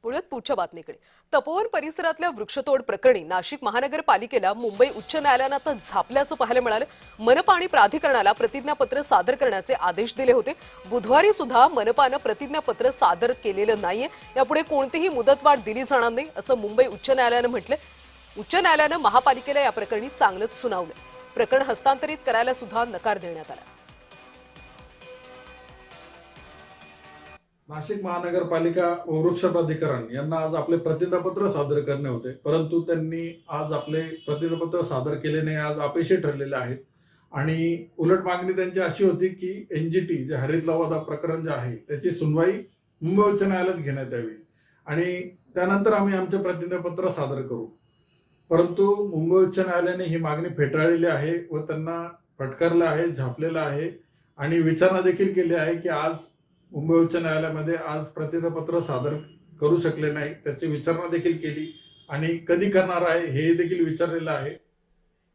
पुण्यात पुढच्या बातमीकडे. तपोवन परिसरातल्या वृक्षतोड प्रकरणी नाशिक महानगरपालिकेला मुंबई उच्च न्यायालयानं आता झापल्याचं पाहायला मिळालं. मनपा आणि प्राधिकरणाला प्रतिज्ञापत्र सादर करण्याचे आदेश दिले होते. बुधवारी सुद्धा मनपानं प्रतिज्ञापत्र सादर केलेलं नाहीये. यापुढे कोणतीही मुदतवाढ दिली जाणार नाही असं मुंबई उच्च न्यायालयानं म्हटलंय. उच्च न्यायालयानं महापालिकेला या प्रकरणी चांगलंच सुनावलंय. प्रकरण हस्तांतरित करायला सुद्धा नकार देण्यात आला. नाशिक महानगरपालिका व वृक्ष प्राधिकरण यांना आज आपले प्रतिज्ञापत्र सादर करणे होते, परंतु त्यांनी आज आपले प्रतिज्ञापत्र सादर केले नाही. आज अपयशी ठरलेले आहेत आणि उलट मागणी त्यांची अशी होती की एनजीटी जे हरित लवादा प्रकरण जे आहे त्याची सुनवाई मुंबई उच्च न्यायालयात घेण्यात यावी आणि त्यानंतर आम्ही आमचे प्रतिज्ञापत्र सादर करू. परंतु मुंबई उच्च न्यायालयाने ही मागणी फेटाळलेली आहे व त्यांना फटकारलं आहे, झापलेलं आहे आणि विचारणा देखील केली आहे की आज मुंबई उच्च न्यायालयामध्ये आज प्रतिज्ञापत्र सादर करू शकले नाही. त्याची विचारणा देखील केली आणि कधी करणार आहे हे देखील विचारलेलं आहे.